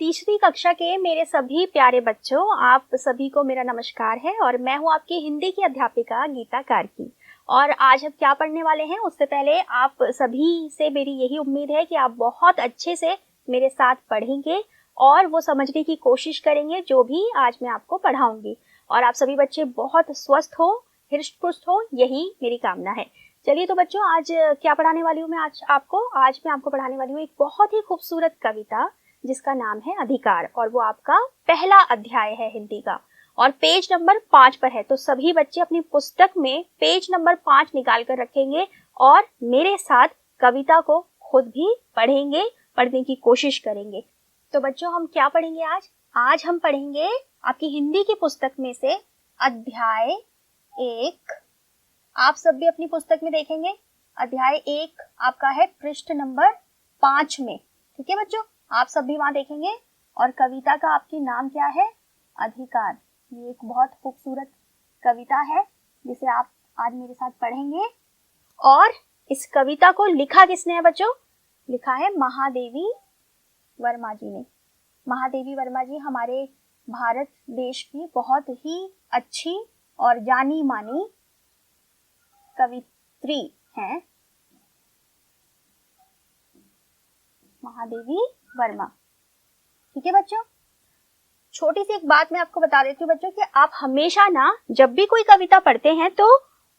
तीसरी कक्षा के मेरे सभी प्यारे बच्चों, आप सभी को मेरा नमस्कार है और मैं हूं आपकी हिंदी की अध्यापिका गीता कार्की। और आज हम क्या पढ़ने वाले हैं उससे पहले आप सभी से मेरी यही उम्मीद है कि आप बहुत अच्छे से मेरे साथ पढ़ेंगे और वो समझने की कोशिश करेंगे जो भी आज मैं आपको पढ़ाऊंगी। और आप सभी बच्चे बहुत स्वस्थ हो, हृष्ट-पुष्ट हो, यही मेरी कामना है। चलिए तो बच्चों, आज क्या पढ़ाने वाली हूँ मैं आज मैं आपको पढ़ाने वाली हूँ एक बहुत ही खूबसूरत कविता जिसका नाम है अधिकार, और वो आपका पहला अध्याय है हिंदी का और पेज नंबर 5 पर है। तो सभी बच्चे अपनी पुस्तक में पेज नंबर 5 निकाल कर रखेंगे और मेरे साथ कविता को खुद भी पढ़ेंगे, पढ़ने की कोशिश करेंगे। तो बच्चों, हम क्या पढ़ेंगे आज हम पढ़ेंगे आपकी हिंदी की पुस्तक में से अध्याय 1। आप सब भी अपनी पुस्तक में देखेंगे। अध्याय 1 आपका है पृष्ठ नंबर 5 में। ठीक है बच्चों, आप सब भी वहां देखेंगे। और कविता का आपकी नाम क्या है? अधिकार। ये एक बहुत खूबसूरत कविता है जिसे आप आज मेरे साथ पढ़ेंगे। और इस कविता को लिखा किसने है बच्चों? लिखा है महादेवी वर्मा जी ने। महादेवी वर्मा जी हमारे भारत देश की बहुत ही अच्छी और जानी मानी कवित्री हैं, महादेवी वर्मा। ठीक है बच्चों, छोटी सी एक बात मैं आपको बता देती हूँ बच्चों कि आप हमेशा ना जब भी कोई कविता पढ़ते हैं तो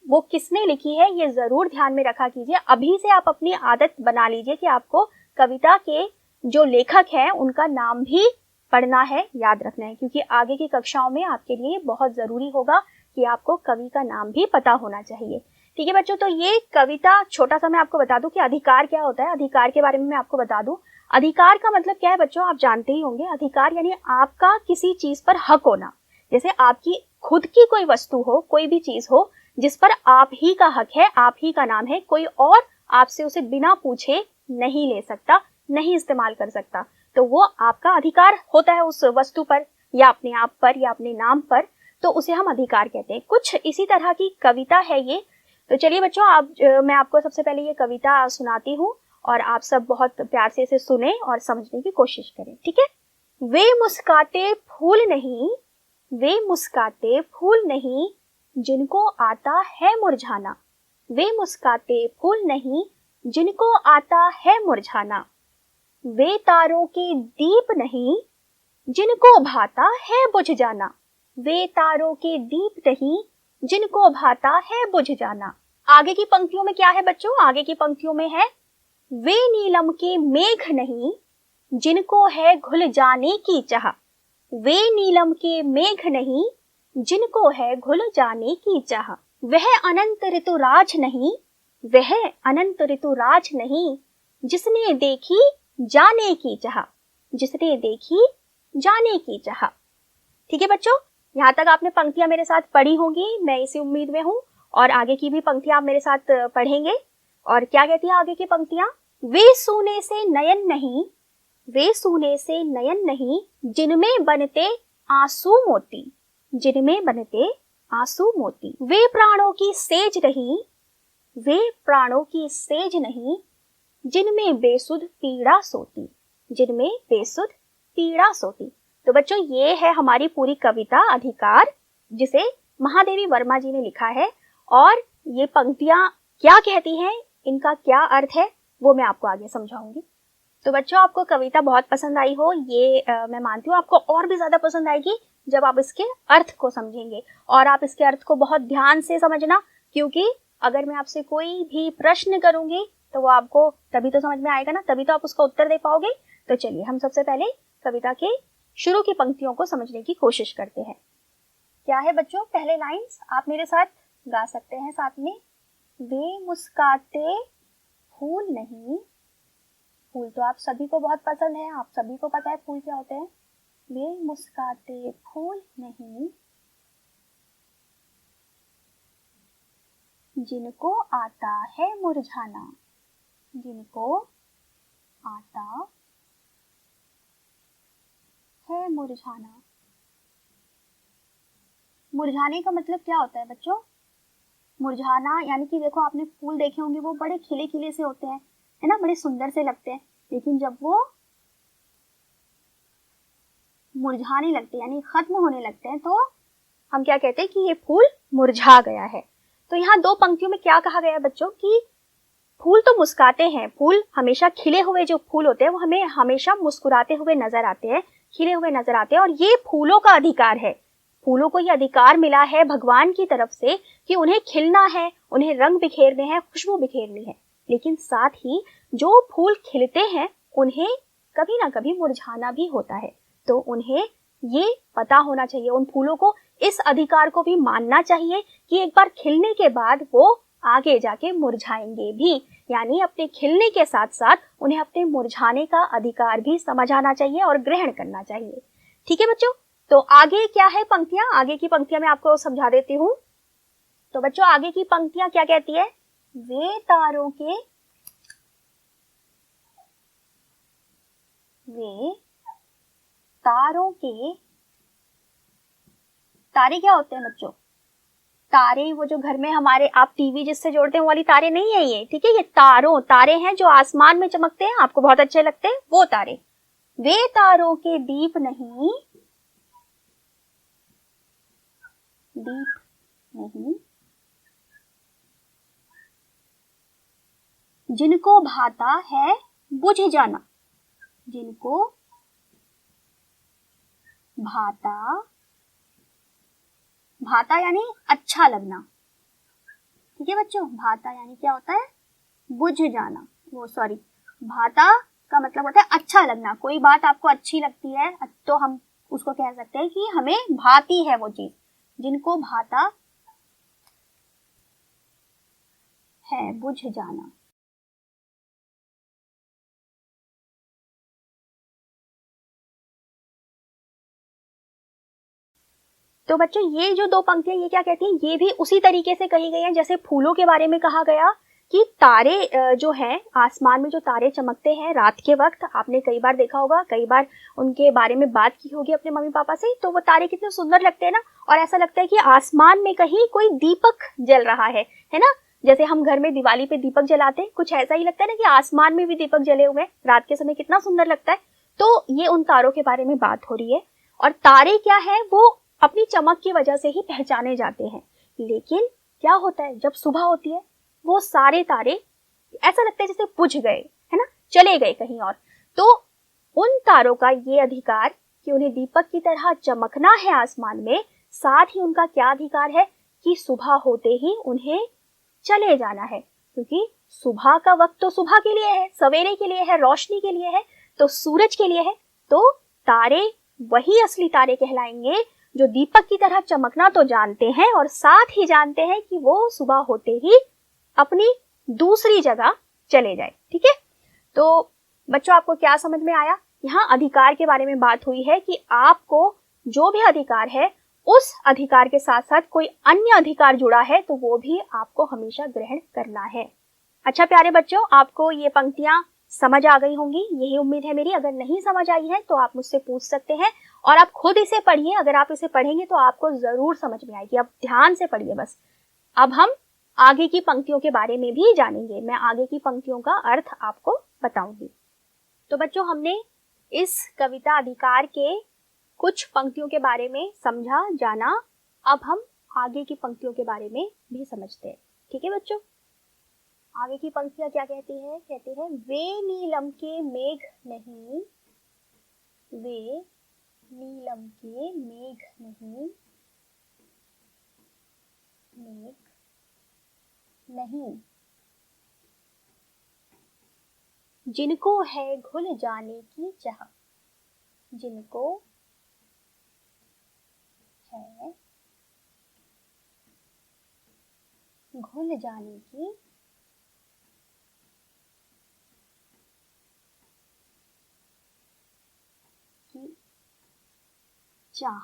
वो किसने लिखी है ये जरूर ध्यान में रखा कीजिए। अभी से आप अपनी आदत बना लीजिए कि आपको कविता के जो लेखक हैं उनका नाम भी पढ़ना है, याद रखना है, क्योंकि आगे की कक्षाओं में आपके लिए बहुत जरूरी होगा कि आपको कवि का नाम भी पता होना चाहिए। ठीक है बच्चों, तो ये कविता छोटा सा मैं आपको बता दूं कि अधिकार क्या होता है। अधिकार के बारे में मैं आपको बता दूं। अधिकार का मतलब क्या है बच्चों, आप जानते ही होंगे। अधिकार यानी आपका किसी चीज पर हक होना। जैसे आपकी खुद की कोई वस्तु हो, कोई भी चीज हो जिस पर आप ही का हक है, आप ही का नाम है, कोई और आपसे उसे बिना पूछे नहीं ले सकता, नहीं इस्तेमाल कर सकता, तो वो आपका अधिकार होता है उस वस्तु पर या अपने आप पर या अपने नाम पर, तो उसे हम अधिकार कहते हैं। कुछ इसी तरह की कविता है ये। तो चलिए बच्चों, मैं आपको सबसे पहले ये कविता सुनाती हूँ और आप सब बहुत प्यार से इसे सुने और समझने की कोशिश करें। ठीक है। वे मुस्काते फूल नहीं, वे मुस्काते फूल नहीं, जिनको आता है मुरझाना। वे मुस्काते फूल नहीं, जिनको आता है मुरझाना। वे तारों के दीप नहीं, जिनको भाता है बुझ जाना। वे तारों के दीप नहीं, जिनको भाता है बुझ जाना। आगे की पंक्तियों में क्या है बच्चों? आगे की पंक्तियों में है वे नीलम के मेघ नहीं, जिनको है घुल जाने की चाह। वे नीलम के मेघ नहीं, जिनको है घुल जाने की चाह। वह अनंत ऋतुराज नहीं, वह अनंत ऋतुराज नहीं, जिसने देखी जाने की चाह। जिसने देखी जाने की चाह। ठीक है बच्चों, यहाँ तक आपने पंक्तियां मेरे साथ पढ़ी होंगी, मैं इसी उम्मीद में हूँ। और आगे की भी पंक्तियां आप मेरे साथ पढ़ेंगे। और क्या कहती है आगे की पंक्तियां? वे सोने से नयन नहीं, वे सोने से नयन नहीं, जिनमें बनते आंसू मोती। जिनमें बनते आंसू मोती। वे प्राणों की सेज नहीं, वे प्राणों की सेज नहीं, जिनमें बेसुध पीड़ा सोती। जिनमें बेसुध पीड़ा सोती। तो बच्चों, ये है हमारी पूरी कविता अधिकार, जिसे महादेवी वर्मा जी ने लिखा है। और ये पंक्तियां क्या कहती हैं, इनका क्या अर्थ है, वो मैं आपको आगे समझाऊंगी। तो बच्चों, आपको कविता बहुत पसंद आई हो, ये मैं मानती हूँ। आपको और भी ज्यादा पसंद आएगी जब आप इसके अर्थ को समझेंगे। और आप इसके अर्थ को बहुत ध्यान से समझना, क्योंकि अगर मैं आपसे कोई भी प्रश्न करूंगी तो वो आपको तभी तो समझ में आएगा ना, तभी तो आप उसका उत्तर दे पाओगे। तो चलिए हम सबसे पहले कविता के शुरू की पंक्तियों को समझने की कोशिश करते हैं। क्या है बच्चों पहले लाइंस? आप मेरे साथ गा सकते हैं साथ में। वे मुस्काते फूल नहीं, फूल तो आप सभी को बहुत पसंद है, आप सभी को पता है फूल क्या होते हैं। वे मुस्काते फूल नहीं, जिनको आता है मुरझाना। जिनको आता है मुरझाना। मुरझाने का मतलब क्या होता है बच्चों? मुरझाना यानी कि देखो, आपने फूल देखे होंगे, वो बड़े खिले खिले से होते हैं, है ना, बड़े सुंदर से लगते हैं, लेकिन जब वो मुरझाने लगते हैं यानी खत्म होने लगते हैं तो हम क्या कहते हैं कि ये फूल मुरझा गया है। तो यहाँ दो पंक्तियों में क्या कहा गया है बच्चों कि फूल तो मुस्कुराते हैं, फूल हमेशा खिले हुए जो फूल होते हैं वो हमें हमेशा मुस्कुराते हुए नजर आते हैं, खिले हुए नजर आते हैं और ये फूलों का अधिकार है। फूलों को ये अधिकार मिला है भगवान की तरफ से कि उन्हें खिलना है, उन्हें रंग बिखेरने हैं, खुशबू बिखेरनी है। लेकिन साथ ही जो फूल खिलते हैं उन्हें कभी ना कभी मुरझाना भी होता है। तो उन्हें ये पता होना चाहिए, उन फूलों को इस अधिकार को भी मानना चाहिए कि एक बार खिलने के बाद वो आगे जाके मुरझाएंगे भी, यानी अपने खिलने के साथ साथ उन्हें अपने मुरझाने का अधिकार भी समझ आना चाहिए और ग्रहण करना चाहिए। ठीक है बच्चों, तो आगे क्या है पंक्तियां, आगे की पंक्तियां मैं आपको समझा देती हूँ। तो बच्चों आगे की पंक्तियां क्या कहती है, वे तारों के तारे क्या होते हैं बच्चों, तारे वो जो घर में हमारे आप टीवी जिससे जोड़ते हैं वो वाली तारे नहीं है ये, ठीक है, ये तारे हैं जो आसमान में चमकते हैं, आपको बहुत अच्छे लगते हैं वो तारे। वे तारों के दीप नहीं जिनको भाता है बुझ जाना, जिनको भाता यानी अच्छा लगना। ठीक है बच्चों, भाता यानी क्या होता है, बुझ जाना, वो सॉरी, भाता का मतलब होता है अच्छा लगना। कोई बात आपको अच्छी लगती है तो हम उसको कह सकते हैं कि हमें भाती है वो चीज। जिनको भाता है बुझ जाना। तो बच्चों ये जो दो पंक्तियां ये क्या कहती हैं, ये भी उसी तरीके से कही गई हैं जैसे फूलों के बारे में कहा गया कि तारे जो हैं आसमान में, जो तारे चमकते हैं रात के वक्त, आपने कई बार देखा होगा, कई बार उनके बारे में बात की होगी अपने मम्मी पापा से, तो वो तारे कितने सुंदर लगते हैं ना, और ऐसा लगता है कि आसमान में कहीं कोई दीपक जल रहा है ना। जैसे हम घर में दिवाली पे दीपक जलाते हैं, कुछ ऐसा ही लगता है ना कि आसमान में भी दीपक जले हुए हैं रात के समय, कितना सुंदर लगता है। तो ये उन तारों के बारे में बात हो रही है। और तारे क्या है, वो अपनी चमक की वजह से ही पहचाने जाते हैं। लेकिन क्या होता है जब सुबह होती है, वो सारे तारे ऐसा लगता है जैसे बुझ गए, है ना, चले गए कहीं और। तो उन तारों का ये अधिकार कि उन्हें दीपक की तरह चमकना है आसमान में, साथ ही उनका क्या अधिकार है कि सुबह होते ही उन्हें चले जाना है, क्योंकि सुबह का वक्त तो सुबह के लिए है, सवेरे के लिए है, रोशनी के लिए है, तो सूरज के लिए है। तो तारे वही असली तारे कहलाएंगे जो दीपक की तरह चमकना तो जानते हैं और साथ ही जानते हैं कि वो सुबह होते ही अपनी दूसरी जगह चले जाए। ठीक है, तो बच्चों आपको क्या समझ में आया, यहाँ अधिकार के बारे में बात हुई है कि आपको जो भी अधिकार है उस अधिकार के साथ साथ कोई अन्य अधिकार जुड़ा है तो वो भी आपको हमेशा ग्रहण करना है। अच्छा प्यारे बच्चों, आपको ये पंक्तियां समझ आ गई होंगी, यही उम्मीद है मेरी। अगर नहीं समझ आई है तो आप मुझसे पूछ सकते हैं और आप खुद इसे पढ़िए। अगर आप इसे पढ़ेंगे तो आपको जरूर समझ में आएगी, आप ध्यान से पढ़िए बस। अब हम आगे की पंक्तियों के बारे में भी जानेंगे, मैं आगे की पंक्तियों का अर्थ आपको बताऊंगी। तो बच्चों हमने इस कविता अधिकार के कुछ पंक्तियों के बारे में समझा, जाना। अब हम आगे की पंक्तियों के बारे में भी समझते हैं। ठीक है बच्चों, आगे की पंक्तियां क्या कहती है, कहते हैं वे नीलम के मेघ नहीं, वे नीलम के मेघ नहीं, मेघ नहीं, जिनको है घुल जाने की चाह, जिनको है घुल जाने की चाह।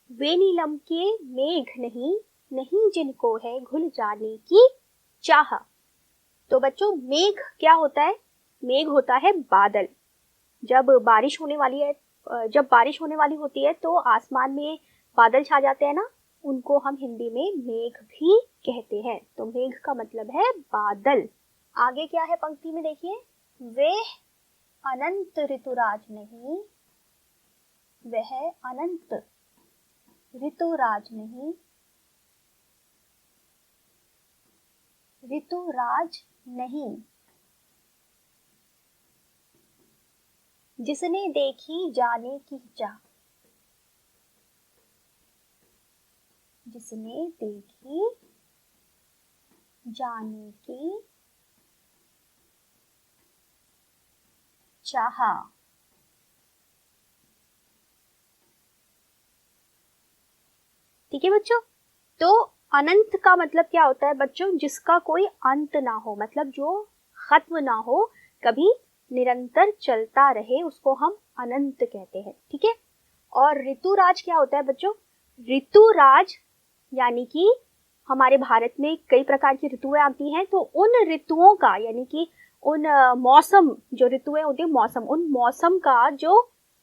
वे नीलम के मेघ नहीं, नहीं जिनको है घुल जाने की चाह। तो बच्चों मेघ क्या होता है, मेघ होता है बादल। जब बारिश होने वाली है, जब बारिश होने वाली होती है तो आसमान में बादल छा जाते हैं ना, उनको हम हिंदी में मेघ भी कहते हैं। तो मेघ का मतलब है बादल। आगे क्या है पंक्ति में देखिए, वे अनंत ऋतुराज नहीं, वह अनंत ऋतुराज नहीं, ऋतुराज नहीं, जिसने देखी जाने की चाह, जिसने देखी जाने की चाह। ठीक है बच्चों, तो अनंत का मतलब क्या होता है बच्चों? जिसका कोई अंत ना हो, मतलब जो खत्म ना हो, कभी निरंतर चलता रहे, उसको हम अनंत कहते हैं। ठीक है, और ऋतुराज क्या होता है बच्चों? ऋतुराज यानी कि हमारे भारत में कई प्रकार की ऋतुएं आती हैं, तो उन ऋतुओं का यानी कि उन मौसम, जो ऋतुएं होती है मौसम, उन मौसम का जो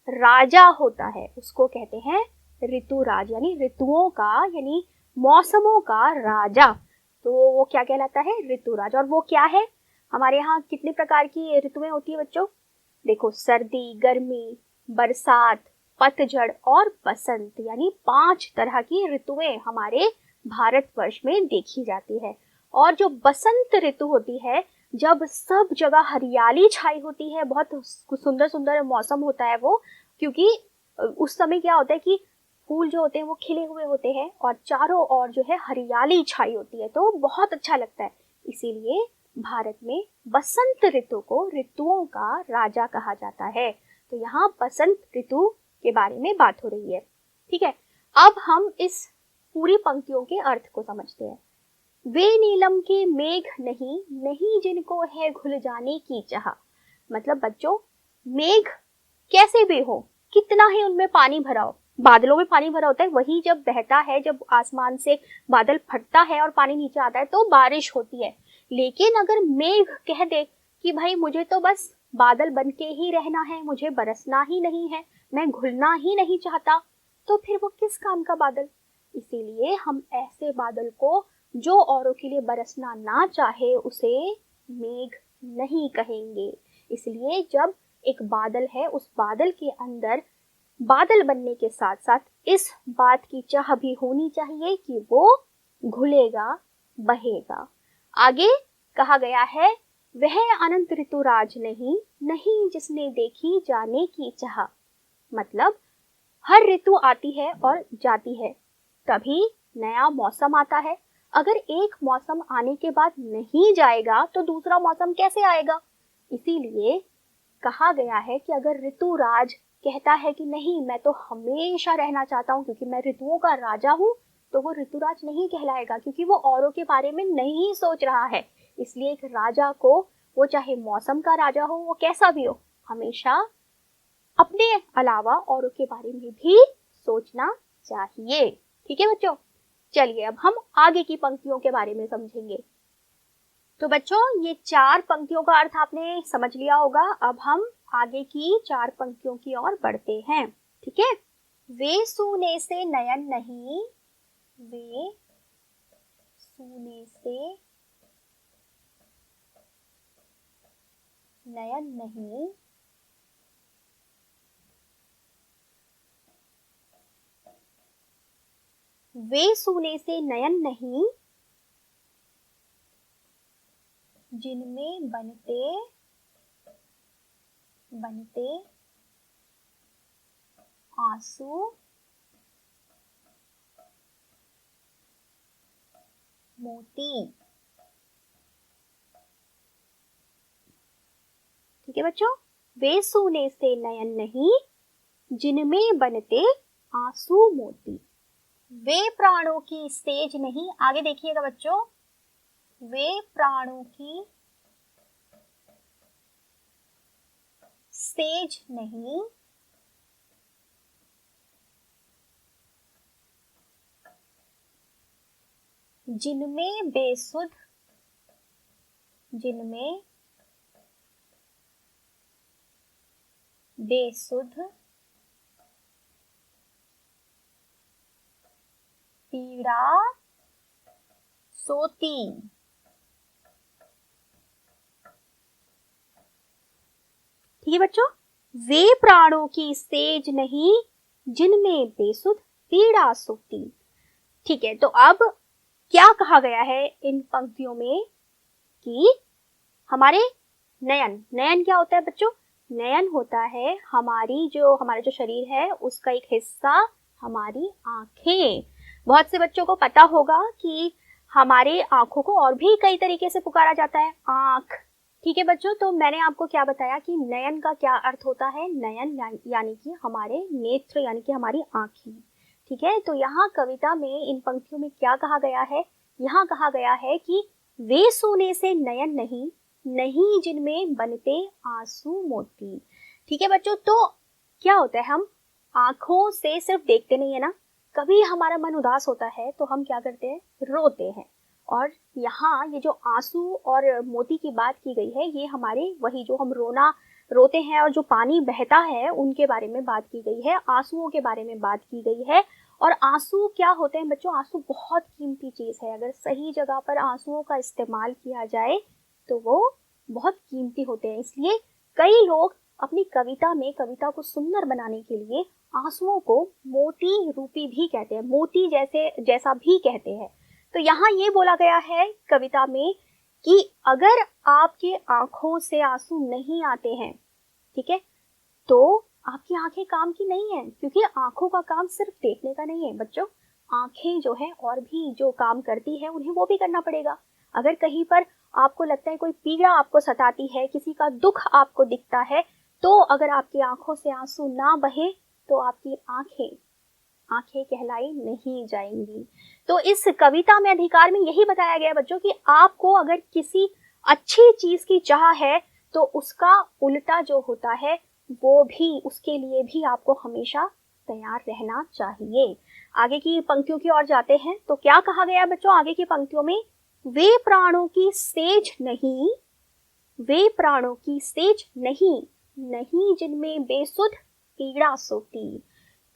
राजा होता है उसको कहते हैं ऋतुराज, यानी ऋतुओं का यानी मौसमों का राजा। तो वो क्या कहलाता है? ऋतुराज। और वो क्या है? हमारे यहाँ कितने प्रकार की ऋतुएं होती है बच्चों? देखो, सर्दी, गर्मी, बरसात, पतझड़ और बसंत, यानी 5 तरह की ऋतुएं हमारे भारतवर्ष में देखी जाती है। और जो बसंत ऋतु होती है, जब सब जगह हरियाली छाई होती है, बहुत सुंदर सुंदर मौसम होता है वो, क्योंकि उस समय क्या होता है कि फूल जो होते हैं वो खिले हुए होते हैं और चारों ओर जो है हरियाली छाई होती है, तो बहुत अच्छा लगता है। इसीलिए भारत में बसंत ऋतु को ऋतुओं का राजा कहा जाता है। तो यहाँ बसंत ऋतु के बारे में बात हो रही है। ठीक है, अब हम इस पूरी पंक्तियों के अर्थ को समझते हैं। वे नीलम के मेघ नहीं, नहीं जिनको है घुल जाने की चाह। मतलब बच्चों, मेघ कैसे भी हो, कितना ही उनमें पानी भरा हो, बादलों में पानी भरा होता है, वही जब बहता है, जब आसमान से बादल फटता है और पानी नीचे आता है तो बारिश होती है। लेकिन अगर मेघ कह दे कि भाई मुझे तो बस बादल बन के ही रहना है, मुझे बरसना ही नहीं है, मैं घुलना ही नहीं चाहता, तो फिर वो किस काम का बादल? इसीलिए हम ऐसे बादल को जो औरों के लिए बरसना ना चाहे उसे मेघ नहीं कहेंगे। इसलिए जब एक बादल है, उस बादल के अंदर बादल बनने के साथ साथ इस बात की चाह भी होनी चाहिए कि वो घुलेगा, बहेगा। आगे कहा गया है, वह अनंत ऋतुराज नहीं, नहीं जिसने देखी जाने की चाह। मतलब हर ऋतु आती है और जाती है, कभी नया मौसम आता है। अगर एक मौसम आने के बाद नहीं जाएगा तो दूसरा मौसम कैसे आएगा? इसीलिए कहा गया है कि अगर ऋतुराज कहता है कि नहीं, मैं तो हमेशा रहना चाहता हूँ क्योंकि मैं ऋतुओं का राजा हूँ, तो वो ऋतुराज नहीं कहलाएगा, क्योंकि वो औरों के बारे में नहीं सोच रहा है। इसलिए एक राजा को, वो चाहे मौसम का राजा हो, वो कैसा भी हो, हमेशा अपने अलावा औरों के बारे में भी सोचना चाहिए। ठीक है बच्चों, चलिए अब हम आगे की पंक्तियों के बारे में समझेंगे। तो बच्चों, ये 4 पंक्तियों का अर्थ आपने समझ लिया होगा। अब हम आगे की 4 पंक्तियों की ओर बढ़ते हैं। ठीक है, वे सूने से नयन नहीं, वे सूने से नयन नहीं, वे सूने से नयन नहीं, जिनमें बनते बनते आंसू मोती। ठीक है बच्चों, वे सूने से नयन नहीं, जिनमें बनते आंसू मोती। वे प्राणों की सेज नहीं, आगे देखिएगा बच्चों, वे प्राणों की सेज नहीं, जिनमें बेसुध, जिनमें बेसुध पीड़ा सोती। ठीक है बच्चों, वे प्राणों की सेज नहीं, जिनमें बेसुध पीड़ा सुखती। ठीक है, तो अब क्या कहा गया है इन पंक्तियों में कि हमारे नयन, नयन क्या होता है बच्चों? नयन होता है हमारा जो शरीर है उसका एक हिस्सा, हमारी आंखें। बहुत से बच्चों को पता होगा कि हमारे आंखों को और भी कई तरीके से पुकारा जाता है, आंख। ठीक है बच्चों, तो मैंने आपको क्या बताया कि नयन का क्या अर्थ होता है? नयन यानी कि हमारे नेत्र, यानी कि हमारी आंखें। ठीक है, तो यहाँ कविता में इन पंक्तियों में क्या कहा गया है? यहाँ कहा गया है कि वे सोने से नयन नहीं, नहीं जिनमें बनते आंसू मोती। ठीक है बच्चों, तो क्या होता है, हम आंखों से सिर्फ देखते नहीं है ना, कभी हमारा मन उदास होता है तो हम क्या करते हैं? रोते हैं। और यहाँ ये जो आंसू और मोती की बात की गई है, ये हमारे वही जो हम रोते हैं और जो पानी बहता है उनके बारे में बात की गई है, आंसुओं के बारे में बात की गई है। और आंसू क्या होते हैं बच्चों? आंसू बहुत कीमती चीज है, अगर सही जगह पर आंसुओं का इस्तेमाल किया जाए तो वो बहुत कीमती होते हैं। इसलिए कई लोग अपनी कविता में कविता को सुंदर बनाने के लिए आंसुओं को मोती रूपी भी कहते हैं, मोती जैसा भी कहते हैं। तो यहाँ ये बोला गया है कविता में कि अगर आपके आंखों से आंसू नहीं आते हैं, ठीक है, तो आपकी आंखें काम की नहीं है, क्योंकि आंखों का काम सिर्फ देखने का नहीं है बच्चों। आंखें जो है और भी जो काम करती है उन्हें वो भी करना पड़ेगा। अगर कहीं पर आपको लगता है कोई पीड़ा आपको सताती है, किसी का दुख आपको दिखता है, तो अगर आपकी आंखों से आंसू ना बहे तो आपकी आंखें कहलाई नहीं जाएंगी। तो इस कविता में अधिकार में यही बताया गया बच्चों कि आपको अगर किसी अच्छी चीज की चाह है तो उसका उल्टा जो होता है वो भी, उसके लिए भी आपको हमेशा तैयार रहना चाहिए। आगे की पंक्तियों की ओर जाते हैं तो क्या कहा गया बच्चों आगे की पंक्तियों में? वे प्राणों की सेज नहीं, वे प्राणों की सेज नहीं, नहीं जिनमें बेसुध पीड़ा सोती।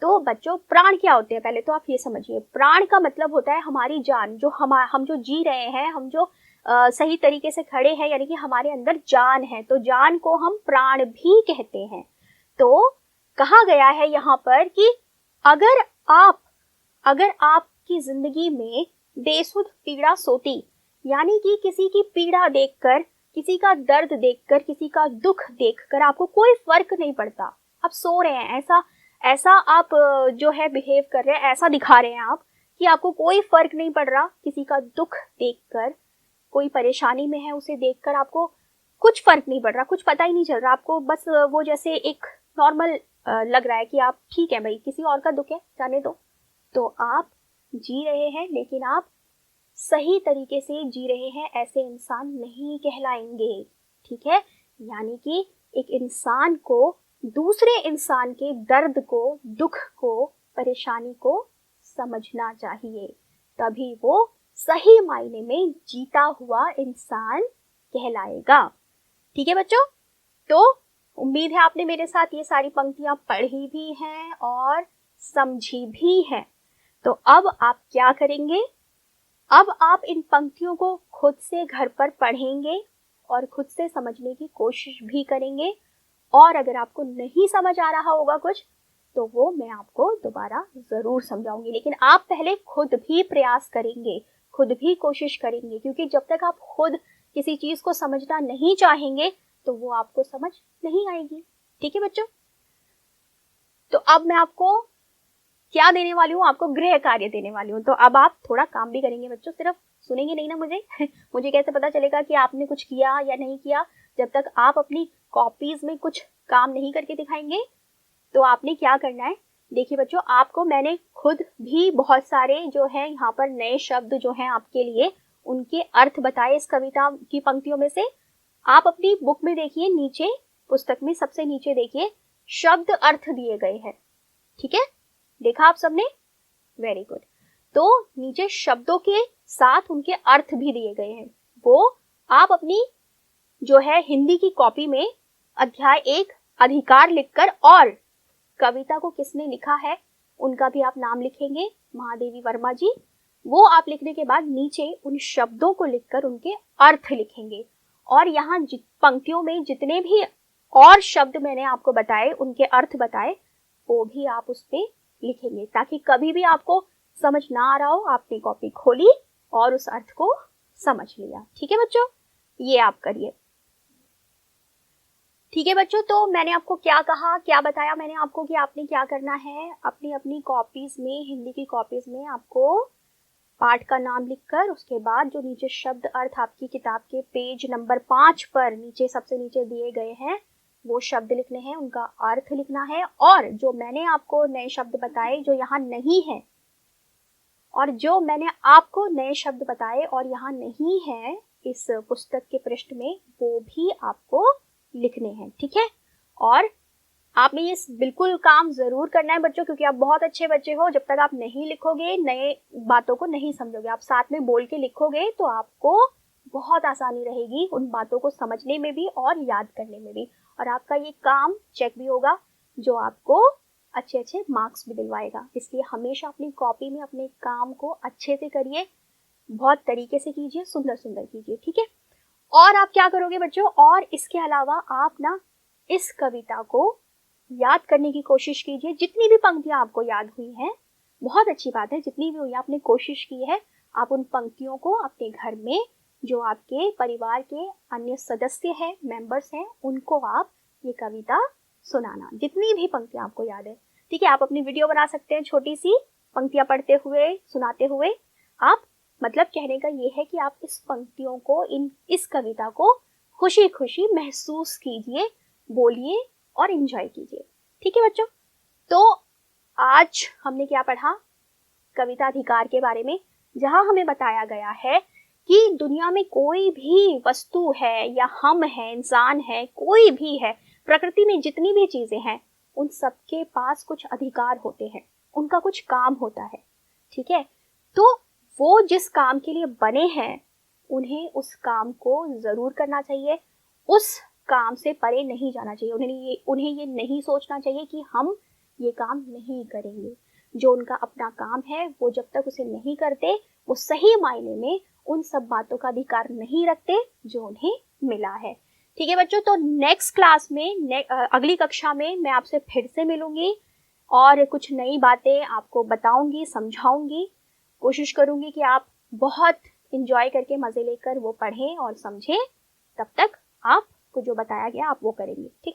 तो बच्चों प्राण क्या होते हैं पहले तो आप ये समझिए। प्राण का मतलब होता है हमारी जान, जो हम जो जी रहे हैं, हम जो सही तरीके से खड़े हैं, यानी कि हमारे अंदर जान है, तो जान को हम प्राण भी कहते हैं। तो कहा गया है यहाँ पर कि अगर आपकी जिंदगी में बेसुध पीड़ा सोती, यानी कि किसी की पीड़ा देखकर, किसी का दर्द देखकर, किसी का दुख देखकर आपको कोई फर्क नहीं पड़ता, आप सो रहे हैं, ऐसा आप जो है बिहेव कर रहे हैं, ऐसा दिखा रहे हैं आप कि आपको कोई फर्क नहीं पड़ रहा, किसी का दुख देखकर, कोई परेशानी में है उसे देखकर आपको कुछ फर्क नहीं पड़ रहा, कुछ पता ही नहीं चल रहा आपको, बस वो जैसे एक नॉर्मल लग रहा है कि आप ठीक है भाई, किसी और का दुख है जाने दो, तो आप जी रहे हैं, लेकिन आप सही तरीके से जी रहे हैं, ऐसे इंसान नहीं कहलाएंगे। ठीक है, यानी कि एक इंसान को दूसरे इंसान के दर्द को, दुख को, परेशानी को समझना चाहिए, तभी वो सही मायने में जीता हुआ इंसान कहलाएगा। ठीक है बच्चों, तो उम्मीद है आपने मेरे साथ ये सारी पंक्तियां पढ़ी भी हैं और समझी भी हैं। तो अब आप क्या करेंगे? अब आप इन पंक्तियों को खुद से घर पर पढ़ेंगे और खुद से समझने की कोशिश भी करेंगे, और अगर आपको नहीं समझ आ रहा होगा कुछ तो वो मैं आपको दोबारा जरूर समझाऊंगी, लेकिन आप पहले खुद भी प्रयास करेंगे, खुद भी कोशिश करेंगे, क्योंकि जब तक आप खुद किसी चीज को समझना नहीं चाहेंगे तो वो आपको समझ नहीं आएगी। ठीक है बच्चों, तो अब मैं आपको क्या देने वाली हूँ? आपको गृह कार्य देने वाली हूँ। तो अब आप थोड़ा काम भी करेंगे बच्चों, सिर्फ सुनेंगे नहीं ना मुझे मुझे कैसे पता चलेगा कि आपने कुछ किया या नहीं किया जब तक आप अपनी कॉपीज में कुछ काम नहीं करके दिखाएंगे। तो आपने क्या करना है, देखिए बच्चों, आपको मैंने खुद भी बहुत सारे जो है यहाँ पर नए शब्द जो हैं आपके लिए, उनके अर्थ बताए इस कविता की पंक्तियों में से। आप अपनी बुक में देखिए, नीचे पुस्तक में सबसे नीचे देखिए, शब्द अर्थ दिए गए हैं। ठीक है, देखा आप सबने? Very good. तो नीचे शब्दों के साथ उनके अर्थ भी दिए गए हैं, वो आप अपनी जो है हिंदी की कॉपी में अध्याय 1 अधिकार लिखकर, और कविता को किसने लिखा है उनका भी आप नाम लिखेंगे, महादेवी वर्मा जी। वो आप लिखने के बाद नीचे उन शब्दों को लिखकर उनके अर्थ लिखेंगे, और यहाँ पंक्तियों में जितने भी और शब्द मैंने आपको बताए, उनके अर्थ बताए, वो भी आप उस पे लिखेंगे, ताकि कभी भी आपको समझ ना आ रहा हो, आपने कॉपी खोली और उस अर्थ को समझ लिया। ठीक है बच्चों, ये आप करिए। ठीक है बच्चों, तो मैंने आपको क्या कहा, क्या बताया मैंने आपको कि आपने क्या करना है। अपनी अपनी कॉपीज में, हिंदी की कॉपीज में आपको पाठ का नाम लिखकर उसके बाद जो नीचे शब्द अर्थ आपकी किताब के पेज नंबर 5 पर नीचे सबसे नीचे दिए गए हैं वो शब्द लिखने हैं, उनका अर्थ लिखना है। और जो मैंने आपको नए शब्द बताए जो यहाँ नहीं है, और जो मैंने आपको नए शब्द बताए और यहाँ नहीं है इस पुस्तक के पृष्ठ में, वो भी आपको लिखने हैं। ठीक है, और आपने ये बिल्कुल काम जरूर करना है बच्चों, क्योंकि आप बहुत अच्छे बच्चे हो। जब तक आप नहीं लिखोगे, नए बातों को नहीं समझोगे, आप साथ में बोल के लिखोगे तो आपको बहुत आसानी रहेगी उन बातों को समझने में भी और याद करने में भी। और आपका ये काम चेक भी होगा, जो आपको अच्छे अच्छे मार्क्स भी दिलवाएगा। इसलिए हमेशा अपनी कॉपी में अपने काम को अच्छे से करिए, बहुत तरीके से कीजिए, सुंदर सुंदर कीजिए। ठीक है, और आप क्या करोगे बच्चों, और इसके अलावा आप ना इस कविता को याद करने की कोशिश कीजिए। जितनी भी पंक्तियां आपको याद हुई हैं, बहुत अच्छी बात है, जितनी भी हुई आपने कोशिश की है, आप उन पंक्तियों को अपने घर में जो आपके परिवार के अन्य सदस्य हैं, मेंबर्स हैं, उनको आप ये कविता सुनाना, जितनी भी पंक्तियां आपको याद है। ठीक है, आप अपनी वीडियो बना सकते हैं, छोटी सी पंक्तियां पढ़ते हुए, सुनाते हुए। आप मतलब कहने का ये है कि आप इस पंक्तियों को, इस कविता को खुशी खुशी महसूस कीजिए, बोलिए और एंजॉय कीजिए। ठीक है बच्चों, तो आज हमने क्या पढ़ा, कविता अधिकार के बारे में, जहां हमें बताया गया है कि दुनिया में कोई भी वस्तु है या हम हैं, इंसान है, कोई भी है, प्रकृति में जितनी भी चीजें हैं, उन सबके पास कुछ अधिकार होते हैं, उनका कुछ काम होता है। ठीक है, तो वो जिस काम के लिए बने हैं उन्हें उस काम को जरूर करना चाहिए, उस काम से परे नहीं जाना चाहिए। उन्हें ये नहीं सोचना चाहिए कि हम ये काम नहीं करेंगे। जो उनका अपना काम है वो जब तक उसे नहीं करते, वो सही मायने में उन सब बातों का अधिकार नहीं रखते जो उन्हें मिला है। ठीक है बच्चों, तो नेक्स्ट क्लास में, अगली कक्षा में मैं आपसे फिर से मिलूंगी और कुछ नई बातें आपको बताऊंगी, समझाऊंगी। कोशिश करूंगी कि आप बहुत इंजॉय करके, मजे लेकर वो पढ़ें और समझें। तब तक आपको जो बताया गया आप वो करेंगे। ठीक है।